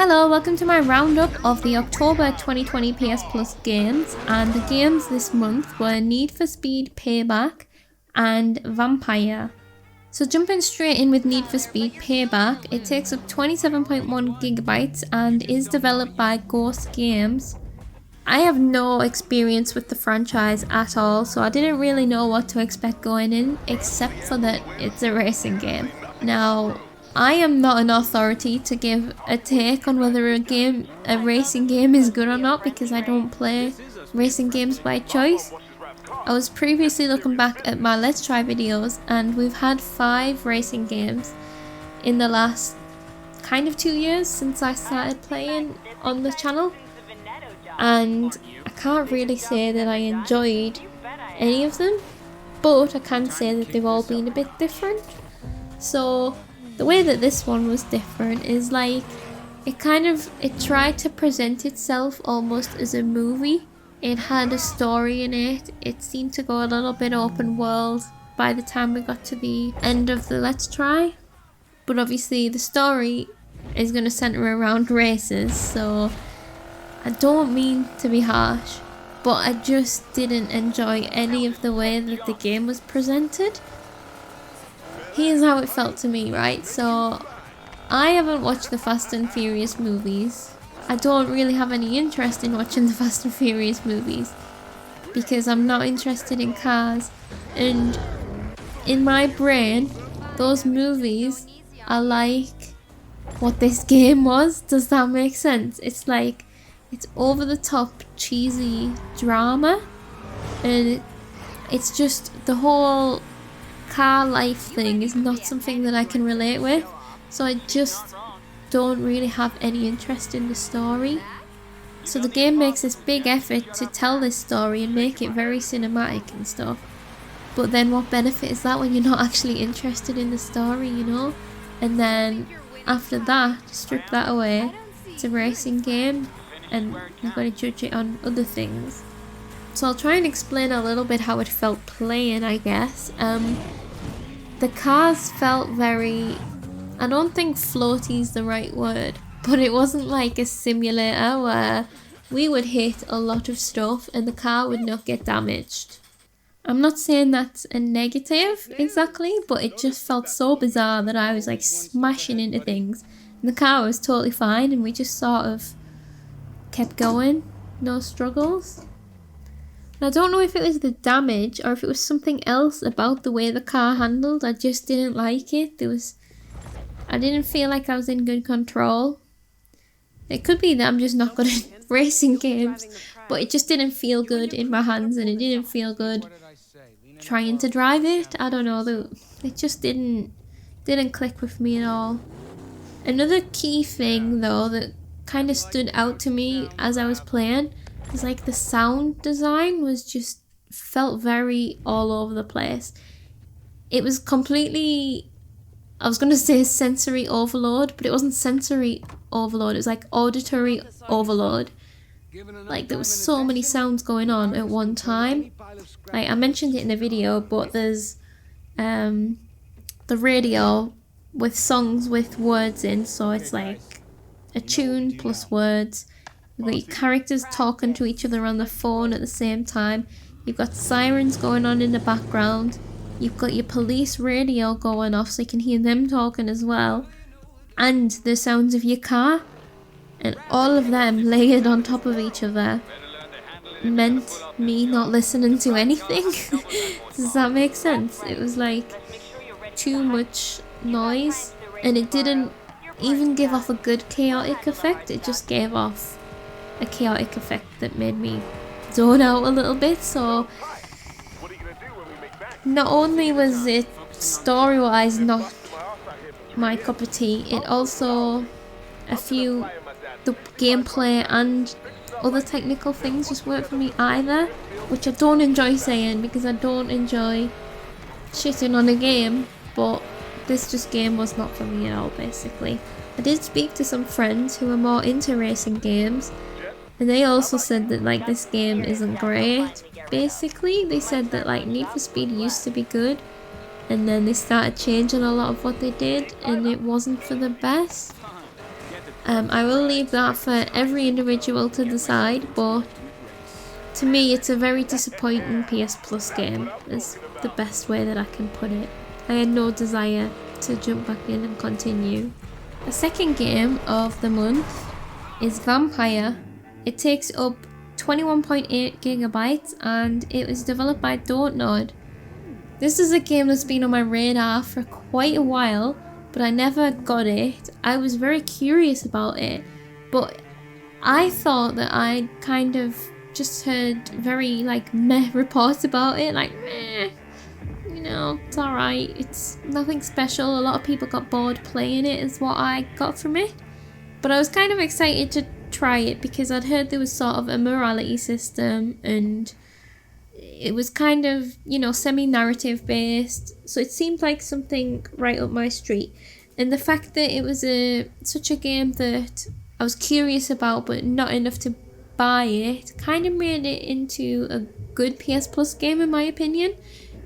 Hello, welcome to my roundup of the October 2020 PS Plus games, and the games this month were Need for Speed Payback and Vampyr. So jumping straight in with Need for Speed Payback, it takes up 27.1 gigabytes and is developed by Ghost Games. I have no experience with the franchise at all, so I didn't really know what to expect going in, except for that it's a racing game. Now, I am not an authority to give a take on whether a racing game is good or not, because I don't play racing games by choice. I was previously looking back at my Let's Try videos, and we've had 5 racing games in the last kind of 2 years since I started playing on the channel, and I can't really say that I enjoyed any of them, but I can say that they've all been a bit different. So the way that this one was different is like it tried to present itself almost as a movie. It had a story in it. It seemed to go a little bit open world by the time we got to the end of the Let's Try. But obviously the story is going to center around races, so I don't mean to be harsh, but I just didn't enjoy any of the way that the game was presented. Here's how it felt to me, right? So I haven't watched the Fast and Furious movies. I don't really have any interest in watching the Fast and Furious movies because I'm not interested in cars, and in my brain those movies are like what this game was. Does that make sense? It's like it's over the top cheesy drama, and it's just the whole car life thing is not something that I can relate with, so I just don't really have any interest in the story. So the game makes this big effort to tell this story and make it very cinematic and stuff, but then what benefit is that when you're not actually interested in the story, you know? And then after that, strip that away, it's a racing game and you've got to judge it on other things. So I'll try and explain a little bit how it felt playing, I guess. The cars felt very, I don't think floaty is the right word, but it wasn't like a simulator where we would hit a lot of stuff and the car would not get damaged. I'm not saying that's a negative exactly, but it just felt so bizarre that I was like smashing into things and the car was totally fine and we just sort of kept going, no struggles. And I don't know if it was the damage or if it was something else about the way the car handled. I just didn't like it. I didn't feel like I was in good control. It could be that I'm just not good at racing games, but it just didn't feel good in my hands, and it didn't feel good trying to drive it. I don't know, it just didn't click with me at all. Another key thing though that kind of stood out to me as I was playing is like the sound design was just felt very all over the place. It was completely, I was going to say sensory overload, but it wasn't sensory overload, it was like auditory overload. Like there was so many sounds going on at one time. Like I mentioned it in the video, but there's the radio with songs with words in, so it's like a tune plus words. You've got your characters talking to each other on the phone at the same time. You've got sirens going on in the background. You've got your police radio going off so you can hear them talking as well. And the sounds of your car. And all of them layered on top of each other meant me not listening to anything. Does that make sense? It was like too much noise, and it didn't even give off a good chaotic effect. It just gave off a chaotic effect that made me zone out a little bit. So not only was it story-wise not my cup of tea, it also the gameplay and other technical things just weren't for me either, which I don't enjoy saying because I don't enjoy shitting on a game, but this game was not for me at all basically. I did speak to some friends who are more into racing games, and they also said that like this game isn't great. Basically, they said that like Need for Speed used to be good, and then they started changing a lot of what they did, and it wasn't for the best. I will leave that for every individual to decide, but to me it's a very disappointing PS Plus game, is the best way that I can put it. I had no desire to jump back in and continue. The second game of the month is Vampyr. It takes up 21.8 gigabytes and it was developed by Dontnod. This is a game that's been on my radar for quite a while, but I never got it. I was very curious about it, but I thought that I'd kind of just heard very like meh reports about it, like meh, you know, it's alright, it's nothing special. A lot of people got bored playing it is what I got from it, but I was kind of excited to try it because I'd heard there was sort of a morality system and it was kind of, you know, semi-narrative based, so it seemed like something right up my street. And the fact that it was such a game that I was curious about but not enough to buy it kind of made it into a good PS Plus game in my opinion,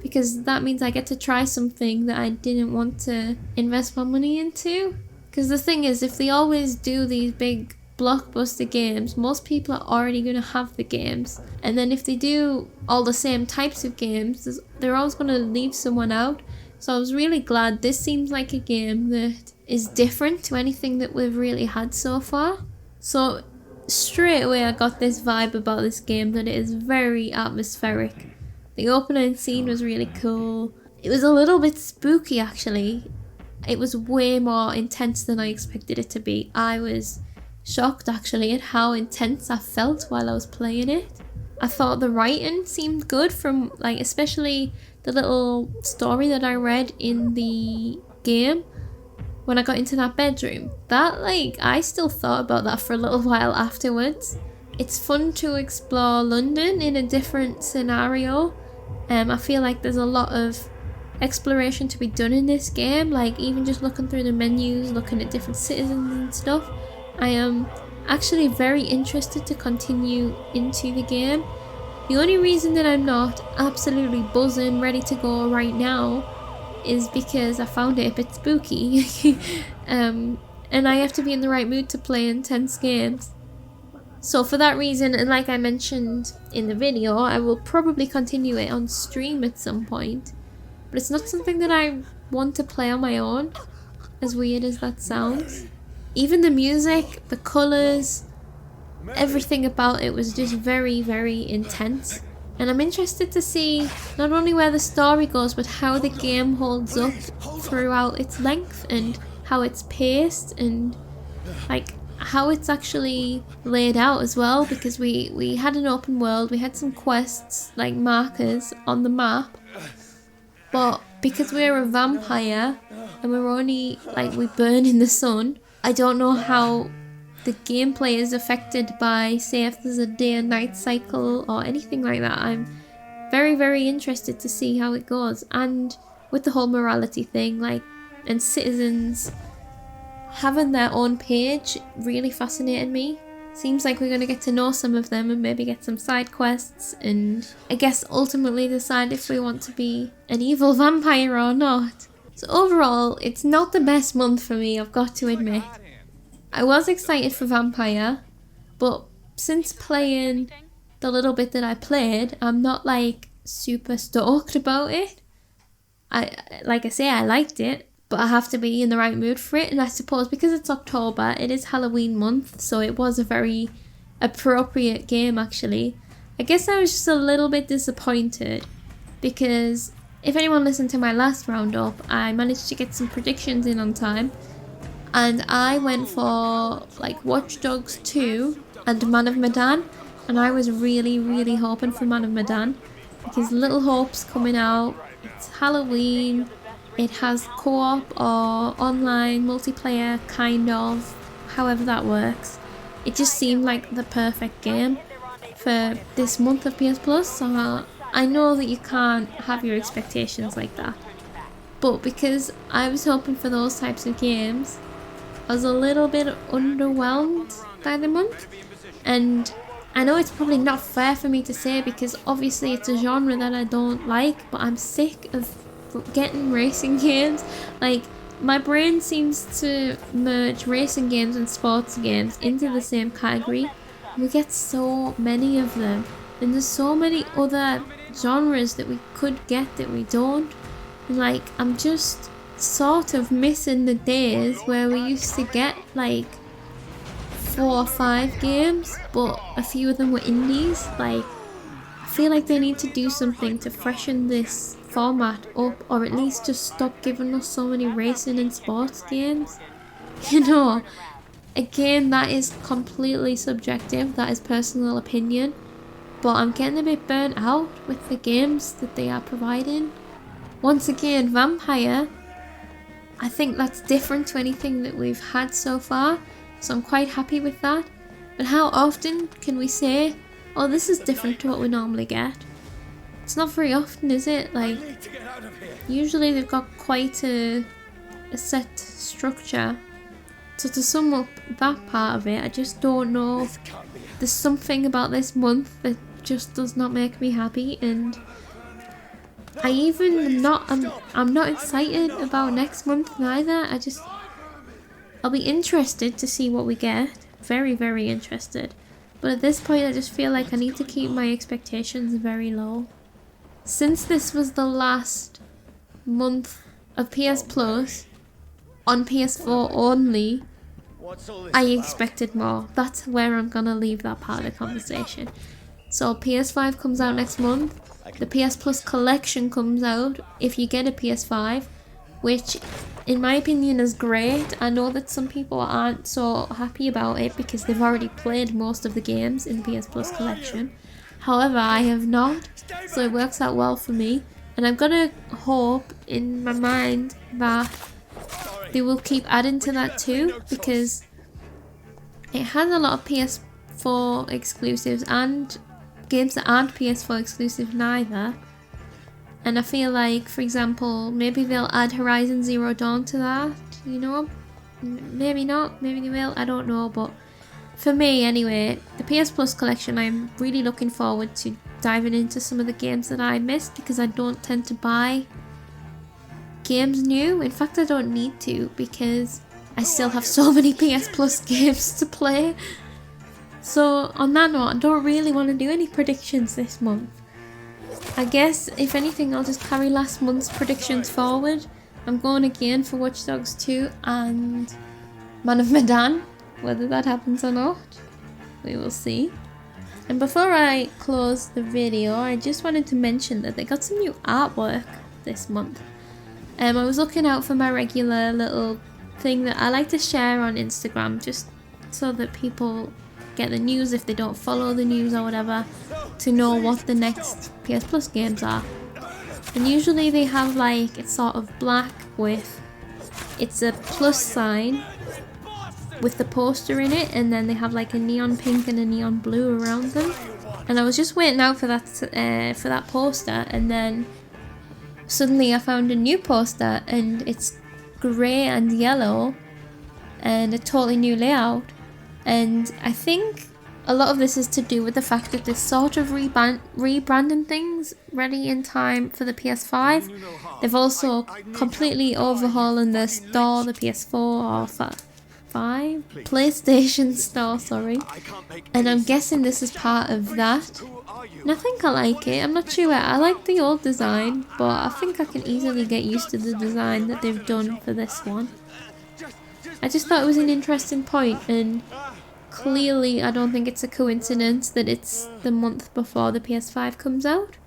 because that means I get to try something that I didn't want to invest my money into. Because the thing is, if they always do these big blockbuster games, most people are already going to have the games, and then if they do all the same types of games, they're always going to leave someone out. So I was really glad this seems like a game that is different to anything that we've really had so far. So straight away I got this vibe about this game that it is very atmospheric. The opening scene was really cool. It was a little bit spooky actually. It was way more intense than I expected it to be. I was shocked actually at how intense I felt while I was playing it. I thought the writing seemed good, from like especially the little story that I read in the game when I got into that bedroom. That, like, I still thought about that for a little while afterwards. It's fun to explore London in a different scenario. I feel like there's a lot of exploration to be done in this game, like even just looking through the menus, looking at different citizens and stuff. I am actually very interested to continue into the game. The only reason that I'm not absolutely buzzing, ready to go right now, is because I found it a bit spooky. And I have to be in the right mood to play intense games. So for that reason, and like I mentioned in the video, I will probably continue it on stream at some point. But it's not something that I want to play on my own, as weird as that sounds. Even the music, the colours, everything about it was just very, very intense. And I'm interested to see not only where the story goes, but how the game holds up throughout its length, and how it's paced, and like how it's actually laid out as well, because we had an open world, we had some quests like markers on the map, but because we're a vampire and we're only like, we burn in the sun, I don't know how the gameplay is affected by, say, if there's a day and night cycle or anything like that. I'm very, very interested to see how it goes. And with the whole morality thing, like, and citizens having their own page really fascinated me. Seems like we're going to get to know some of them and maybe get some side quests, and I guess ultimately decide if we want to be an evil vampire or not. So overall, it's not the best month for me, I've got to admit. I was excited for Vampyr, but since playing the little bit that I played, I'm not like super stoked about it. Like I say, I liked it, but I have to be in the right mood for it, and I suppose because it's October, it is Halloween month, so it was a very appropriate game actually. I guess I was just a little bit disappointed, because if anyone listened to my last roundup, I managed to get some predictions in on time, and I went for like Watch Dogs 2 and Man of Medan, and I was really, really hoping for Man of Medan, because Little Hope's coming out, it's Halloween, it has co-op or online multiplayer, kind of, however that works. It just seemed like the perfect game for this month of PS Plus, so I know that you can't have your expectations like that. But because I was hoping for those types of games, I was a little bit underwhelmed by the month. And I know it's probably not fair for me to say, because obviously it's a genre that I don't like, but I'm sick of getting racing games. Like, my brain seems to merge racing games and sports games into the same category. We get so many of them, and there's so many other genres that we could get that we don't. And like, I'm just sort of missing the days where we used to get like 4 or 5 games, but a few of them were indies. Like, I feel like they need to do something to freshen this format up, or at least just stop giving us so many racing and sports games. You know, again, that is completely subjective, that is personal opinion, but I'm getting a bit burnt out with the games that they are providing. Once again, Vampyr, I think that's different to anything that we've had so far, so I'm quite happy with that. But how often can we say, oh, this is different to what we normally get? It's not very often, is it? Like, usually they've got quite a set structure. So to sum up that part of it, I just don't know. There's something about this month that just does not make me happy, and I'm not excited about next month neither. I'll be interested to see what we get. Very, very interested. But at this point, I just feel like I need to keep my expectations very low. Since this was the last month of PS Plus on PS4 only, I expected more. That's where I'm gonna leave that part of the conversation. So PS5 comes out next month. The PS Plus collection comes out if you get a PS5, which in my opinion is great. I know that some people aren't so happy about it because they've already played most of the games in the PS Plus collection. However, I have not, so it works out well for me, and I've got to hope in my mind that they will keep adding to that too, because it has a lot of PS4 exclusives and games that aren't PS4 exclusive neither. And I feel like, for example, maybe they'll add Horizon Zero Dawn to that, you know? Maybe not, maybe they will, I don't know, but for me anyway, the PS Plus collection, I'm really looking forward to diving into some of the games that I missed, because I don't tend to buy games new. In fact, I don't need to, because I still have so many PS Plus games to play. So on that note, I don't really want to do any predictions this month. I guess, if anything, I'll just carry last month's predictions forward. I'm going again for Watch Dogs 2 and Man of Medan. Whether that happens or not, we will see. And before I close the video, I just wanted to mention that they got some new artwork this month. I was looking out for my regular little thing that I like to share on Instagram, just so that people get the news if they don't follow the news or whatever, to know what the next PS Plus games are. And usually they have like, it's sort of black with, it's a plus sign with the poster in it, and then they have like a neon pink and a neon blue around them. And I was just waiting out for that poster, and then suddenly I found a new poster, and it's grey and yellow and a totally new layout. And I think a lot of this is to do with the fact that they're sort of rebranding things ready in time for the PS5. They've also completely overhauling the store, the PS4 or PlayStation store, sorry. And I'm guessing this is part of that. And I think I like it. I'm not sure. I like the old design, but I think I can easily get used to the design that they've done for this one. I just thought it was an interesting point, and clearly I don't think it's a coincidence that it's the month before the PS5 comes out.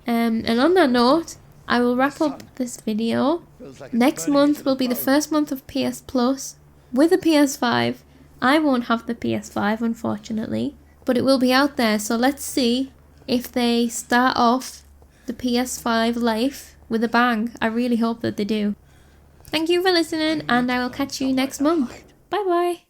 And on that note, I will wrap up this video. Next month will be the first month of PS Plus with a PS5. I won't have the PS5, unfortunately, but it will be out there, so let's see if they start off the PS5 life with a bang. I really hope that they do. Thank you for listening, and I will catch you next month. Bye bye.